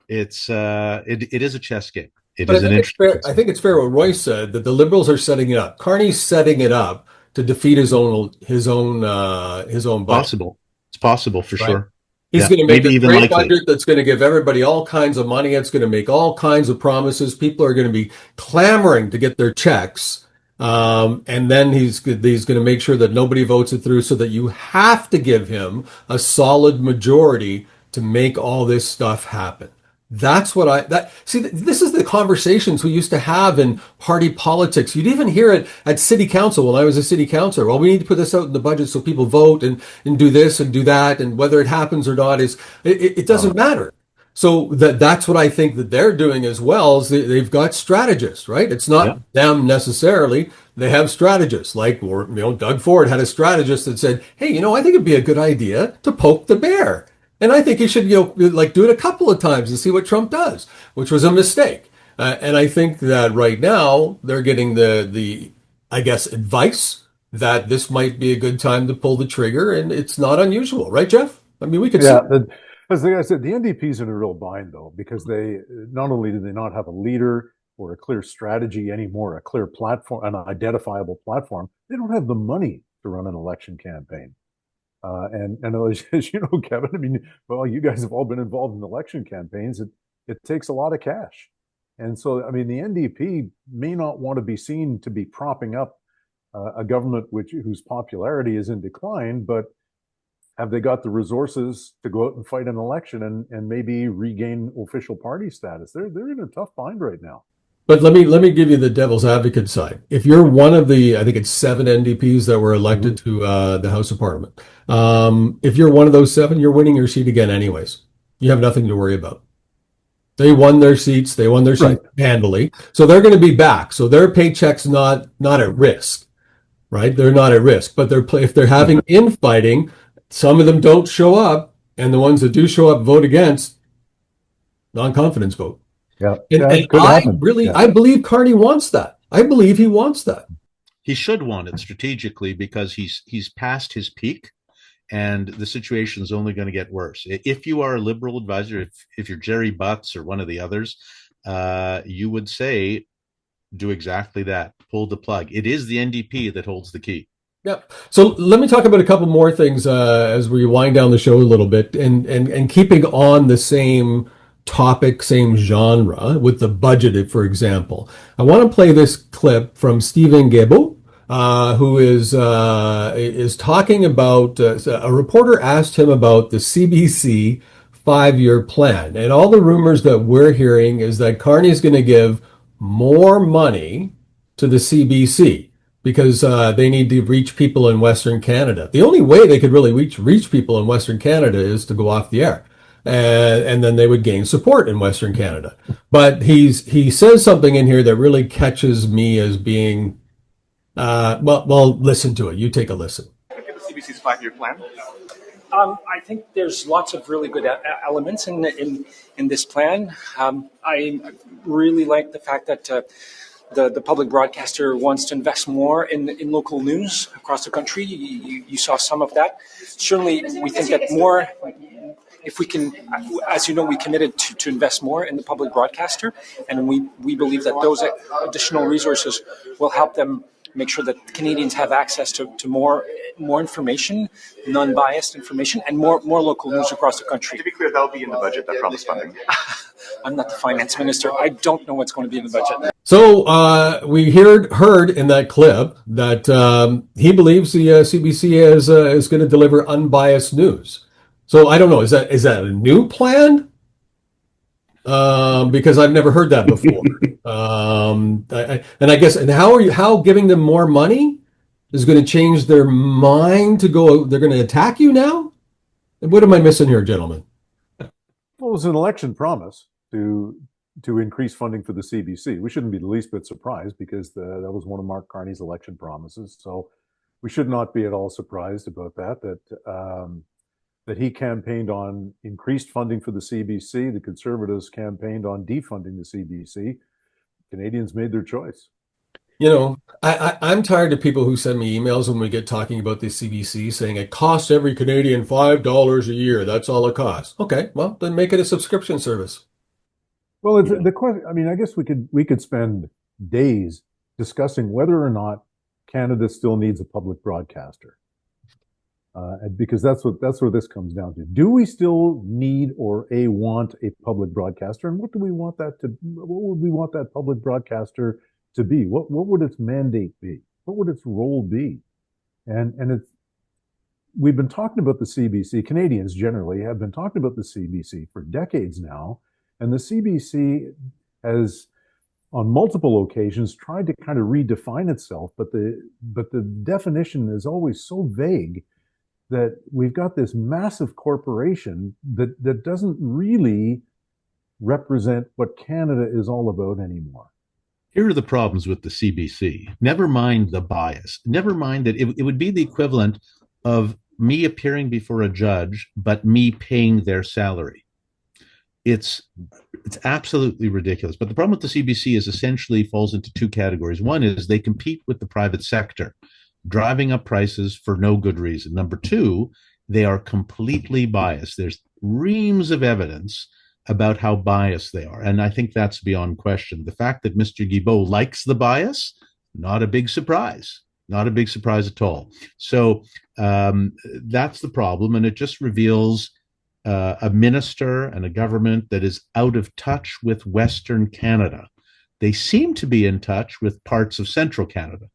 It is a chess game. I think it's fair what Royce said, that the Liberals are setting it up. Carney's setting it up to defeat his own budget. Possible. It's possible for Right? sure. He's going to make maybe a even great likely. budget that's going to give everybody all kinds of money. It's going to make all kinds of promises. People are going to be clamoring to get their checks. And then he's going to make sure that nobody votes it through, so that you have to give him a solid majority to make all this stuff happen. That's what this is the conversations we used to have in party politics. You'd even hear it at city council when I was a city councilor. Well, we need to put this out in the budget so people vote and do this and do that. And whether it happens or not it doesn't matter. So that's what I think that they're doing as well, is they've got strategists, right? It's not them necessarily. They have strategists, like, Doug Ford had a strategist that said, hey, I think it'd be a good idea to poke the bear. And I think he should, do it a couple of times and see what Trump does, which was a mistake. And I think that right now they're getting the advice that this might be a good time to pull the trigger, and it's not unusual, right, Jeff? I mean, we could see. As I said, the NDP's in a real bind, though, because they not only do they not have a leader or a clear strategy anymore, a clear platform, an identifiable platform, they don't have the money to run an election campaign. And as you know, Kevin, I mean, well, you guys have all been involved in election campaigns. It takes a lot of cash. And so, I mean, the NDP may not want to be seen to be propping up a government whose popularity is in decline, but have they got the resources to go out and fight an election and maybe regain official party status? They're in a tough bind right now. But let me give you the devil's advocate side. If you're one of the, I think it's 7 NDPs that were elected to the House of Parliament, if you're one of those 7, you're winning your seat again anyways. You have nothing to worry about. They won their seats. They won their seats handily. So they're going to be back. So their paycheck's not at risk, right? They're not at risk. But if they're having infighting, some of them don't show up, and the ones that do show up vote against, non-confidence vote. Yeah, and I believe Carney wants that. I believe he wants that. He should want it strategically, because he's past his peak, and the situation is only going to get worse. If you are a Liberal advisor, if you're Jerry Butts or one of the others, you would say, do exactly that. Pull the plug. It is the NDP that holds the key. Yeah. So let me talk about a couple more things as we wind down the show a little bit, and keeping on the same topic, same genre with the budget, for example. I want to play this clip from Stephen Guilbeault, who is talking about, a reporter asked him about the CBC 5-year plan. And all the rumors that we're hearing is that Carney is going to give more money to the CBC because they need to reach people in Western Canada. The only way they could really reach people in Western Canada is to go off the air. And then they would gain support in Western Canada. But he says something in here that really catches me as being, well, listen to it. You take a listen. Look at the CBC's 5-year plan. I think there's lots of really good elements in this plan. I really like the fact that the public broadcaster wants to invest more in local news across the country. You saw some of that. Certainly, we think that more. If we can, as you know, we committed to invest more in the public broadcaster, and we believe that those additional resources will help them make sure that Canadians have access to more information, non-biased information, and more local news across the country. To be clear, that'll be in the budget, that promised funding. I'm not the finance minister. I don't know what's going to be in the budget. So we heard in that clip that he believes the CBC is going to deliver unbiased news. So I don't know. Is that a new plan? Because I've never heard that before. And how giving them more money is going to change their mind to go? They're going to attack you now? What am I missing here, gentlemen? Well, it was an election promise to increase funding for the CBC. We shouldn't be the least bit surprised, because that was one of Mark Carney's election promises. So we should not be at all surprised about that he campaigned on increased funding for the CBC. The Conservatives campaigned on defunding the CBC. Canadians made their choice. I'm tired of people who send me emails when we get talking about the CBC saying it costs every Canadian $5 a year. That's all it costs. Okay, well, then make it a subscription service. Well, the question, I mean, I guess we could spend days discussing whether or not Canada still needs a public broadcaster. Because that's where this comes down to. Do we still need or want a public broadcaster? And what would we want that public broadcaster to be? What would its mandate be? What would its role be? And we've been talking about the CBC. Canadians generally have been talking about the CBC for decades now. And the CBC has, on multiple occasions, tried to kind of redefine itself, but the definition is always so vague that we've got this massive corporation that doesn't really represent what Canada is all about anymore. Here are the problems with the CBC. Never mind the bias. Never mind that it would be the equivalent of me appearing before a judge, but me paying their salary. It's absolutely ridiculous. But the problem with the CBC is essentially falls into two categories. One is they compete with the private sector, driving up prices for no good reason. Number two, they are completely biased. There's reams of evidence about how biased they are. And I think that's beyond question. The fact that Mr. Guilbeault likes the bias, not a big surprise. Not a big surprise at all. So that's the problem. And it just reveals a minister and a government that is out of touch with Western Canada. They seem to be in touch with parts of Central Canada.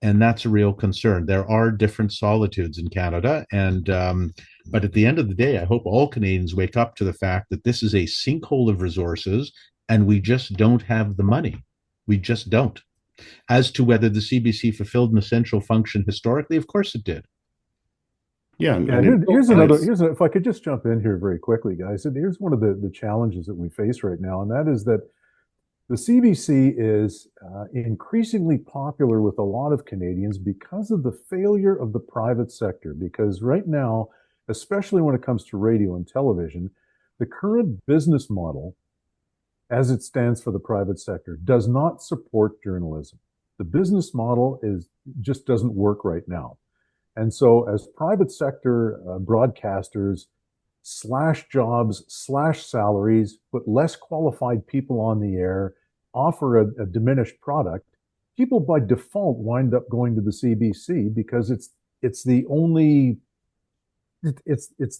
And that's a real concern. There are different solitudes in Canada. And but at the end of the day, I hope all Canadians wake up to the fact that this is a sinkhole of resources and we just don't have the money. We just don't. As to whether the CBC fulfilled an essential function historically, of course it did. Yeah, if I could just jump in here very quickly, guys. Here's one of the challenges that we face right now, and that is that the CBC is increasingly popular with a lot of Canadians because of the failure of the private sector. Because right now, especially when it comes to radio and television, the current business model, as it stands for the private sector, does not support journalism. The business model just doesn't work right now. And so as private sector broadcasters slash jobs, slash salaries, put less qualified people on the air, offer a diminished product, people by default wind up going to the CBC because it's the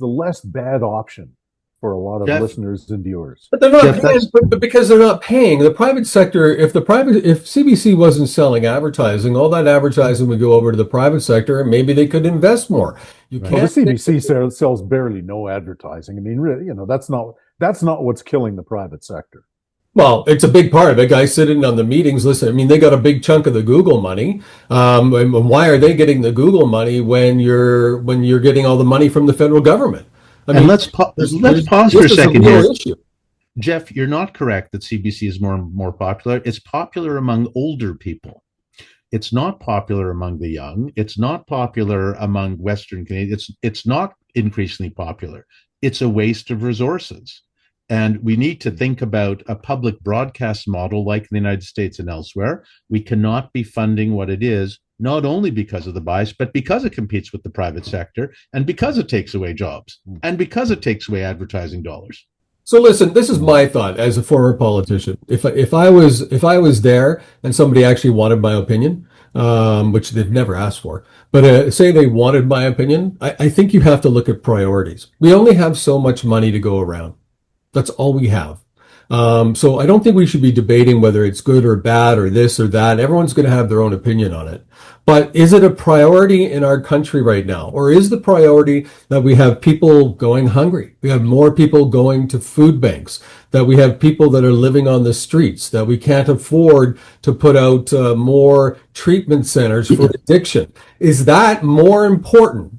less bad option for a lot of listeners and viewers. But they're not paying, but because they're not paying. The private sector, if CBC wasn't selling advertising, all that advertising would go over to the private sector and maybe they could invest more. The CBC sells barely no advertising. I mean, really, that's not what's killing the private sector. Well, it's a big part of it. Guys sitting on the meetings, listen, I mean, they got a big chunk of the Google money. And why are they getting the Google money when you're getting all the money from the federal government? I mean, let's pause for a second here. Geoff, you're not correct that CBC is more popular. It's popular among older people. It's not popular among the young. It's not popular among Western Canadians. It's not increasingly popular. It's a waste of resources. And we need to think about a public broadcast model like in the United States and elsewhere. We cannot be funding what it is, not only because of the bias, but because it competes with the private sector and because it takes away jobs and because it takes away advertising dollars. So listen, this is my thought as a former politician. If I was there and somebody actually wanted my opinion, which they've never asked for, but say they wanted my opinion, I think you have to look at priorities. We only have so much money to go around. That's all we have. So I don't think we should be debating whether it's good or bad or this or that. Everyone's going to have their own opinion on it. But is it a priority in our country right now? Or is the priority that we have people going hungry? We have more people going to food banks, that we have people that are living on the streets, that we can't afford to put out more treatment centers for addiction. Is that more important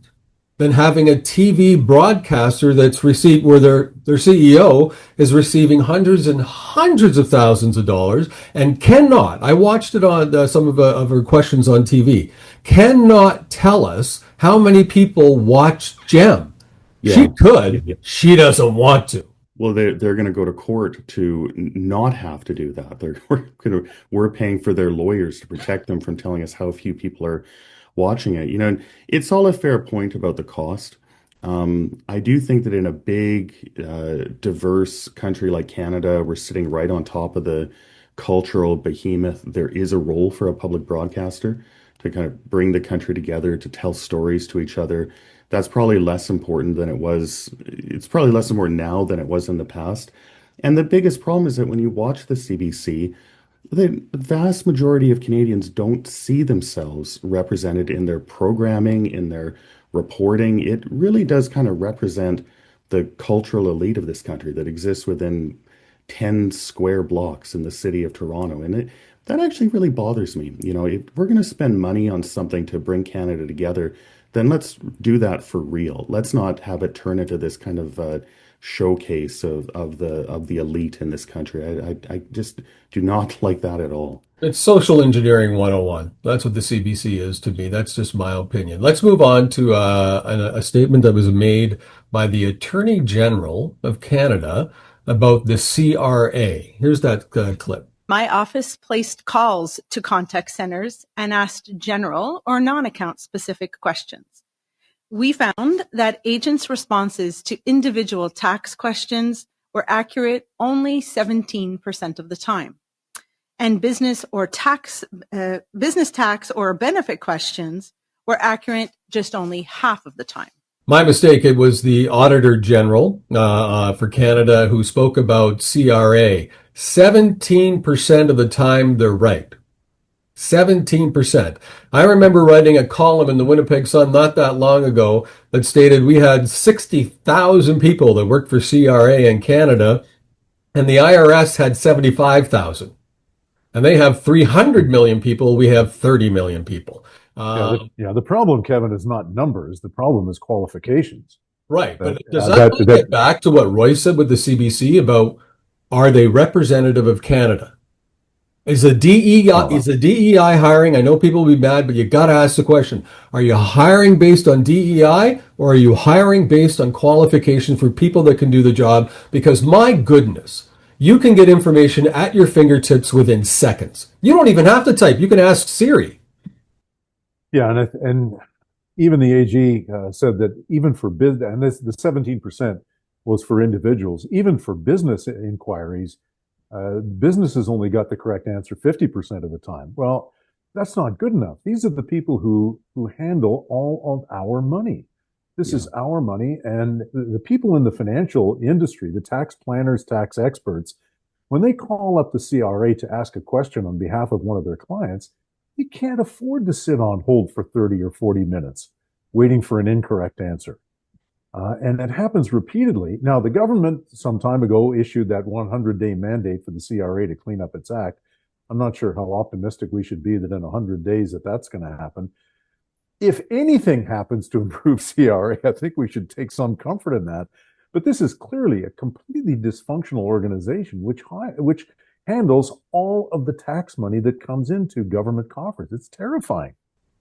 than having a TV broadcaster that's received where their CEO is receiving hundreds and hundreds of thousands of dollars and cannot, I watched it on some of her questions on TV, cannot tell us how many people watch GEM. Yeah. She could. She doesn't want to. Well, they're going to go to court to not have to do that. We're paying for their lawyers to protect them from telling us how few people are watching it. It's all a fair point about the cost. I do think that in a big, diverse country like Canada, we're sitting right on top of the cultural behemoth. There is a role for a public broadcaster to kind of bring the country together, to tell stories to each other. That's probably less important than it was. It's probably less important now than it was in the past. And the biggest problem is that when you watch the CBC, the vast majority of Canadians don't see themselves represented in their programming, in their reporting. It really does kind of represent the cultural elite of this country that exists within 10 square blocks in the city of Toronto. And that actually really bothers me. You know, if we're going to spend money on something to bring Canada together, then let's do that for real. Let's not have it turn into this kind of showcase of the elite in this country. I just do not like that at all. It's social engineering 101. That's what the CBC is to me. That's just my opinion. Let's move on to a statement that was made by the Attorney General of Canada about the CRA. Here's that clip. My office placed calls to contact centers and asked general or non-account specific questions. We found that agents' responses to individual tax questions were accurate only 17% of the time. And business tax or benefit questions were accurate just only half of the time. My mistake. It was the Auditor General for Canada who spoke about CRA. 17% of the time they're right. 17%. I remember writing a column in the Winnipeg Sun not that long ago that stated we had 60,000 people that worked for CRA in Canada, and the IRS had 75,000. And they have 300 million people. We have 30 million people. The problem, Kevin, is not numbers. The problem is qualifications. Right. But does that get back to what Royce said with the CBC about, are they representative of Canada? Is the DEI hiring? I know people will be mad, but you got to ask the question. Are you hiring based on DEI, or are you hiring based on qualification for people that can do the job? Because my goodness, you can get information at your fingertips within seconds. You don't even have to type. You can ask Siri. Yeah, and even the AG said that even for business, and the 17% was for individuals, even for business inquiries, businesses only got the correct answer 50% of the time. Well, that's not good enough. These are the people who handle all of our money. This is our money, and the people in the financial industry, the tax planners, tax experts, when they call up the CRA to ask a question on behalf of one of their clients, they can't afford to sit on hold for 30 or 40 minutes waiting for an incorrect answer. And it happens repeatedly. Now, the government some time ago issued that 100-day mandate for the CRA to clean up its act. I'm not sure how optimistic we should be that in 100 days that's going to happen. If anything happens to improve CRA, I think we should take some comfort in that. But this is clearly a completely dysfunctional organization which handles all of the tax money that comes into government coffers. It's terrifying.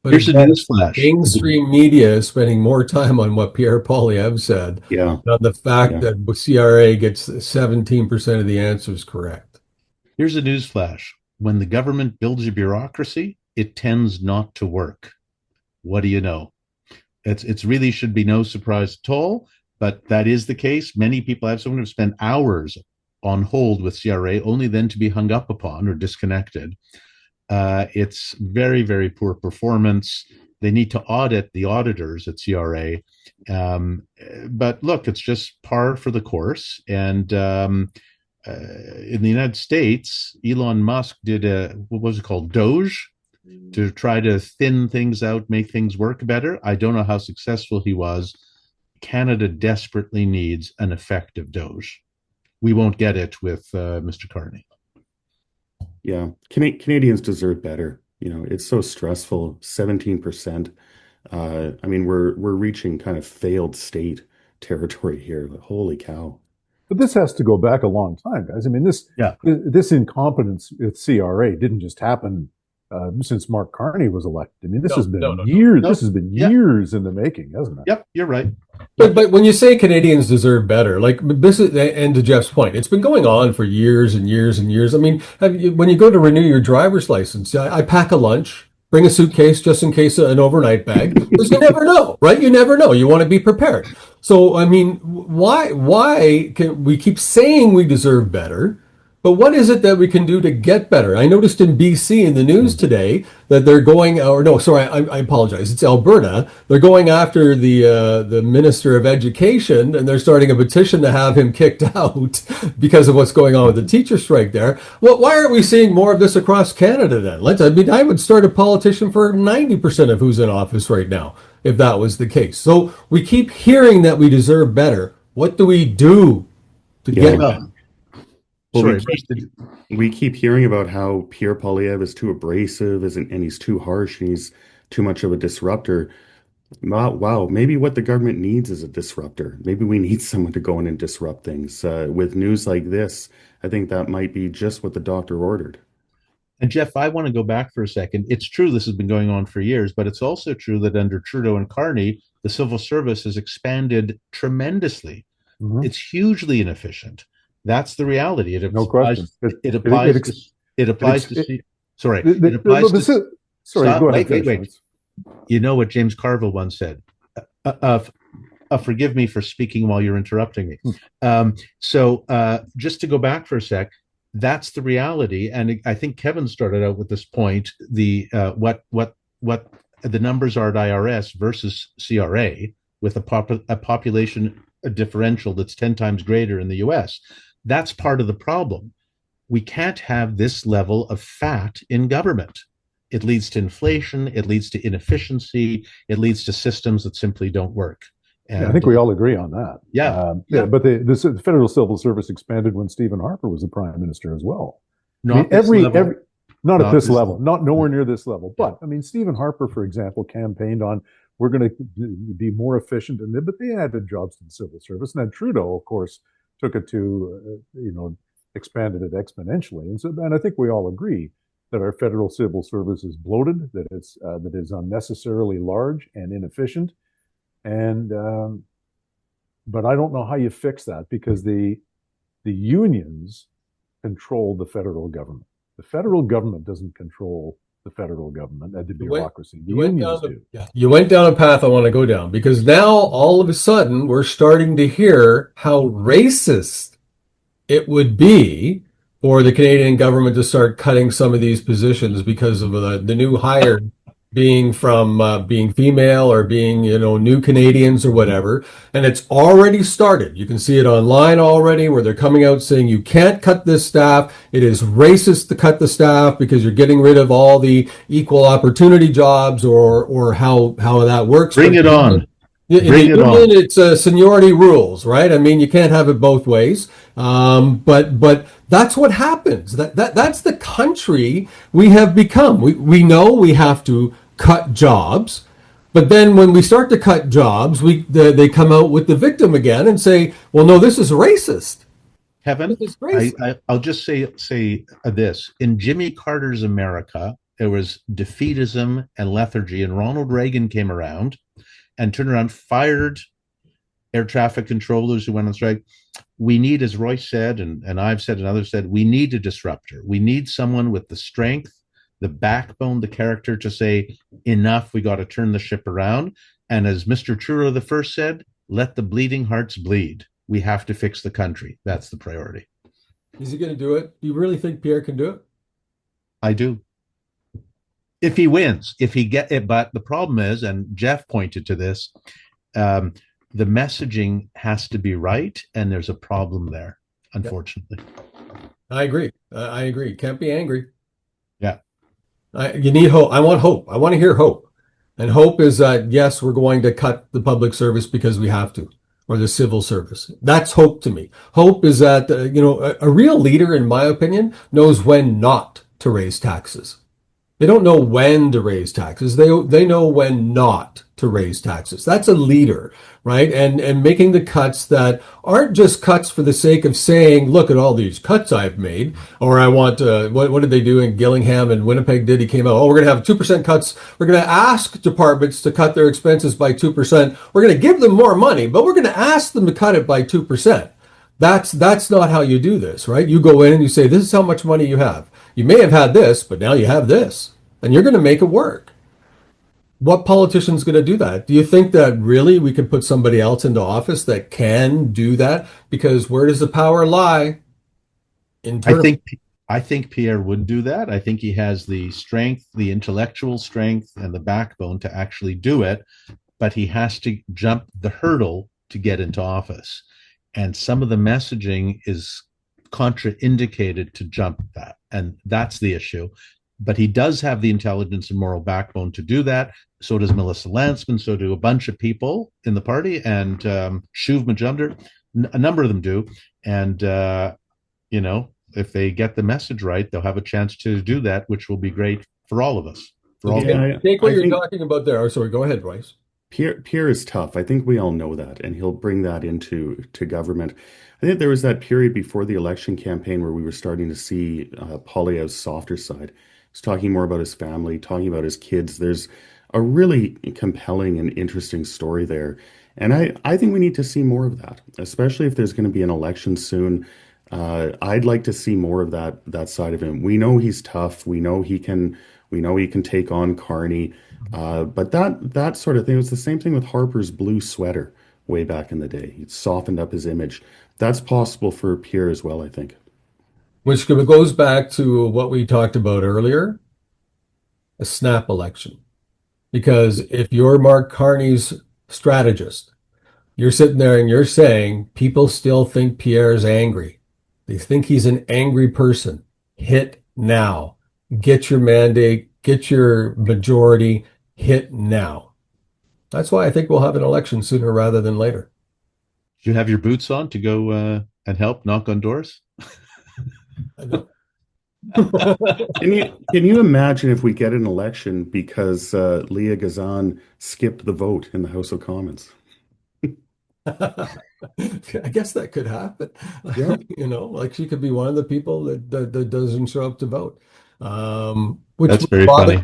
But here's a newsflash. Mainstream media is spending more time on what Pierre Poilievre said than on the fact that CRA gets 17% of the answers correct. Here's a newsflash. When the government builds a bureaucracy, it tends not to work. What do you know? It's really should be no surprise at all, but that is the case. Many people have someone who spent hours on hold with CRA, only then to be hung up upon or disconnected. It's very, very poor performance. They need to audit the auditors at CRA. But look, it's just par for the course. And in the United States, Elon Musk did what was it called? Doge, to try to thin things out, make things work better. I don't know how successful he was. Canada desperately needs an effective Doge. We won't get it with Mr. Carney. Yeah, Canadians deserve better. You know, it's so stressful. 17%. I mean, we're reaching kind of failed state territory here. Holy cow! But this has to go back a long time, guys. I mean, this incompetence at CRA didn't just happen since Mark Carney was elected. I mean, this has been years. This has been years in the making, hasn't it? Yep, you're right. But when you say Canadians deserve better, like this is, and to Jeff's point, it's been going on for years and years and years. I mean, when you go to renew your driver's license, I pack a lunch, bring a suitcase just in case an overnight bag, because you never know, right? You never know. You want to be prepared. So, I mean, why can we keep saying we deserve better, But what is it that we can do to get better? I noticed in BC in the news today that they're going, or no, sorry, I apologize. It's Alberta. They're going after the Minister of Education, and they're starting a petition to have him kicked out because of what's going on with the teacher strike there. Well, why aren't we seeing more of this across Canada then? I would start a politician for 90% of who's in office right now, if that was the case. So we keep hearing that we deserve better. What do we do to get better? Well, we keep hearing about how Pierre Poilievre is too abrasive, and he's too harsh, and he's too much of a disruptor. Wow, maybe what the government needs is a disruptor. Maybe we need someone to go in and disrupt things. With news like this, I think that might be just what the doctor ordered. And Geoff, I want to go back for a second. It's true this has been going on for years, but it's also true that under Trudeau and Carney, the civil service has expanded tremendously. Mm-hmm. It's hugely inefficient. That's the reality. No question. It applies to. Sorry. Go ahead. Wait. You know what James Carville once said? Forgive me for speaking while you're interrupting me. So just to go back for a sec, that's the reality. And I think Kevin started out with this point: what the numbers are at IRS versus CRA, with a population differential that's 10 times greater in the U.S. That's part of the problem. We can't have this level of fat in government. It leads to inflation. It leads to inefficiency. It leads to systems that simply don't work. And I think we all agree on that. Yeah. But the federal civil service expanded when Stephen Harper was the prime minister as well. Not at this level, not nowhere near this level. But I mean, Stephen Harper, for example, campaigned on we're going to be more efficient, but they added jobs to the civil service. And then Trudeau, of course, took it to, expanded it exponentially. And I think we all agree that our federal civil service is bloated, that it's that is unnecessarily large and inefficient. And but I don't know how you fix that, because the unions control the federal government. The federal government doesn't control the federal government and the bureaucracy. The unions do. You went down a path I want to go down, because now all of a sudden we're starting to hear how racist it would be for the Canadian government to start cutting some of these positions because of the new hire being from being female or being, new Canadians or whatever. And it's already started. You can see it online already, where they're coming out saying you can't cut this staff. It is racist to cut the staff because you're getting rid of all the equal opportunity jobs or how that works. Bring it on. It's seniority rules, right? I mean, you can't have it both ways. But that's what happens. That's the country we have become. We know we have to cut jobs, but then when we start to cut jobs, they come out with the victim again and say, well, no, this is racist. Kevin, I'll just say this. In Jimmy Carter's America, there was defeatism and lethargy, and Ronald Reagan came around and turned around, fired air traffic controllers who went on strike. We need, as Royce said, and I've said and others said, we need a disruptor. We need someone with the strength, the backbone, the character to say, enough, we got to turn the ship around. And as Mr. Trudeau the first said, let the bleeding hearts bleed. We have to fix the country. That's the priority. Is he going to do it? Do you really think Pierre can do it? I do. If he wins, if he get it, but the problem is, and Geoff pointed to this, the messaging has to be right, and there's a problem there, unfortunately. I agree. Can't be angry. Yeah. You need hope. I want hope. I want to hear hope. And hope is that, yes, we're going to cut the public service because we have to, or the civil service. That's hope to me. Hope is that, a real leader, in my opinion, knows when not to raise taxes. They don't know when to raise taxes. They know when not to raise taxes. That's a leader, right? And making the cuts that aren't just cuts for the sake of saying, look at all these cuts I've made, or I want, what did they do in Gillingham and Winnipeg He came out, we're going to have 2% cuts. We're going to ask departments to cut their expenses by 2%. We're going to give them more money, but we're going to ask them to cut it by 2%. That's not how you do this, right? You go in and you say, this is how much money you have. You may have had this, but now you have this, and you're going to make it work. What politician's going to do that? Do you think that really we can put somebody else into office that can do that? Because where does the power lie? internally. I think Pierre would do that. I think he has the strength, the intellectual strength, and the backbone to actually do it, but he has to jump the hurdle to get into office. And some of the messaging is contraindicated to jump that. And that's the issue. But he does have the intelligence and moral backbone to do that. So does Melissa Lansman. So do a bunch of people in the party, and Shuv Majumdar. A number of them do. And, if they get the message right, they'll have a chance to do that, which will be great for all of us. I think what you're talking about there. Oh, sorry, go ahead, Royce. Pierre is tough. I think we all know that, and he'll bring that into government. I think there was that period before the election campaign where we were starting to see Poilievre's softer side. He's talking more about his family, talking about his kids. There's a really compelling and interesting story there. And I think we need to see more of that, especially if there's going to be an election soon. I'd like to see more of that side of him. We know he's tough. We know he can take on Carney. But that sort of thing, it was the same thing with Harper's blue sweater way back in the day. He softened up his image. That's possible for Pierre as well, I think. Which goes back to what we talked about earlier, a snap election. Because if you're Mark Carney's strategist, you're sitting there and you're saying people still think Pierre's angry. They think he's an angry person. Hit now. Get your mandate. Get your majority. Hit now. That's why I think we'll have an election sooner rather than later. Do you have your boots on to go and help knock on doors? I know. Can you imagine if we get an election because Leah Gazan skipped the vote in the House of Commons? I guess that could happen. Yeah. Like she could be one of the people that doesn't show up to vote. Which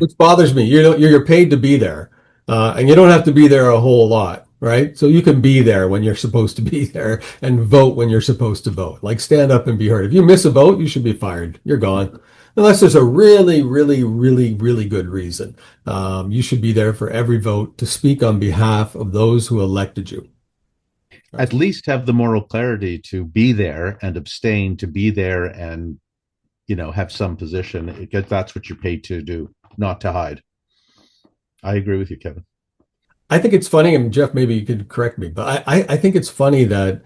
bothers me. You're paid to be there, and you don't have to be there a whole lot, right? So you can be there when you're supposed to be there and vote when you're supposed to vote. Like stand up and be heard. If you miss a vote, you should be fired. You're gone. Unless there's a really, really, really, really good reason. You should be there for every vote to speak on behalf of those who elected you. At least have the moral clarity to be there and abstain, to be there and, have some position. That's what you're paid to do, not to hide. I agree with you, Kevin. I think it's funny, and Geoff, maybe you could correct me, but I think it's funny that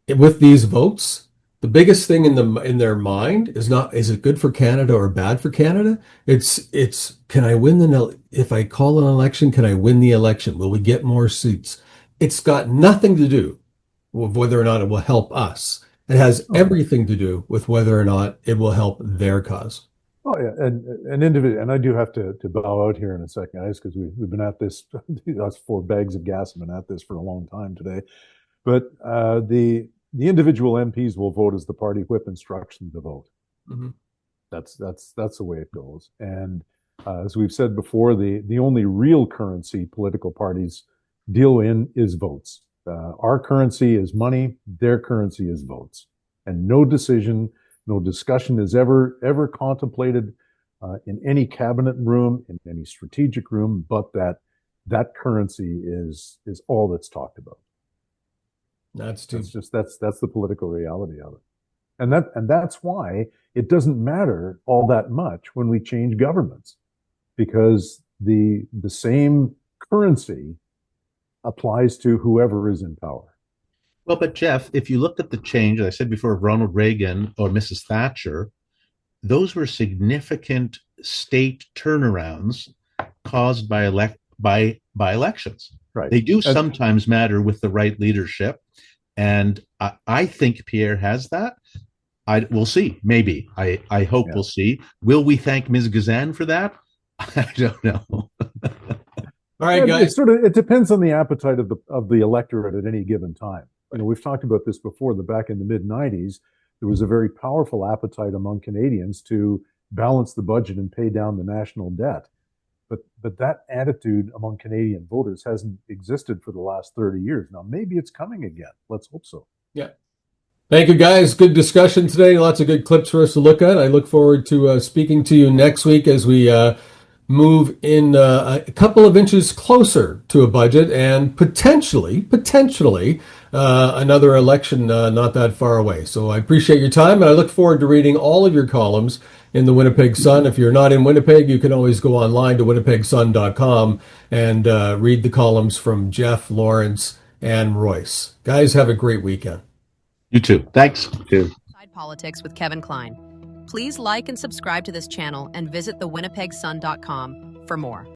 with these votes, the biggest thing in their mind is not, is it good for Canada or bad for Canada? It's can I win if I call an election, can I win the election? Will we get more seats? It's got nothing to do with whether or not it will help us. It has everything to do with whether or not it will help their cause. Oh yeah, and I do have to bow out here in a second, guys, because we've been at this. That's 4 bags of gas. Have been at this for a long time today, but the individual MPs will vote as the party whip instructs them to vote. Mm-hmm. That's the way it goes. And as we've said before, the only real currency political parties deal in is votes. Our currency is money. Their currency is votes. And no decision, no discussion is ever contemplated in any cabinet room, in any strategic room, but that currency is all that's talked about. That's the political reality of it. And that's why it doesn't matter all that much when we change governments, because the same currency applies to whoever is in power. Well, but Geoff, if you looked at the change, as I said before, of Ronald Reagan or Mrs. Thatcher, those were significant state turnarounds caused by elections. Right. They do sometimes matter with the right leadership, and I think Pierre has that. We'll see. Maybe. I hope we'll see. Will we thank Ms. Gazan for that? I don't know. All right, guys. It depends on the appetite of the electorate at any given time. We've talked about this before. Back in the mid-90s, there was a very powerful appetite among Canadians to balance the budget and pay down the national debt. But that attitude among Canadian voters hasn't existed for the last 30 years. Now, maybe it's coming again. Let's hope so. Yeah. Thank you, guys. Good discussion today. Lots of good clips for us to look at. I look forward to speaking to you next week as we move in a couple of inches closer to a budget and potentially another election not that far away. So I appreciate your time, and I look forward to reading all of your columns in the Winnipeg Sun. If you're not in Winnipeg, you can always go online to winnipegsun.com and read the columns from Geoff, Lawrence, and Royce. Guys, have a great weekend. You too. Thanks. You too. Inside Politics with Kevin Klein. Please like and subscribe to this channel and visit thewinnipegsun.com for more.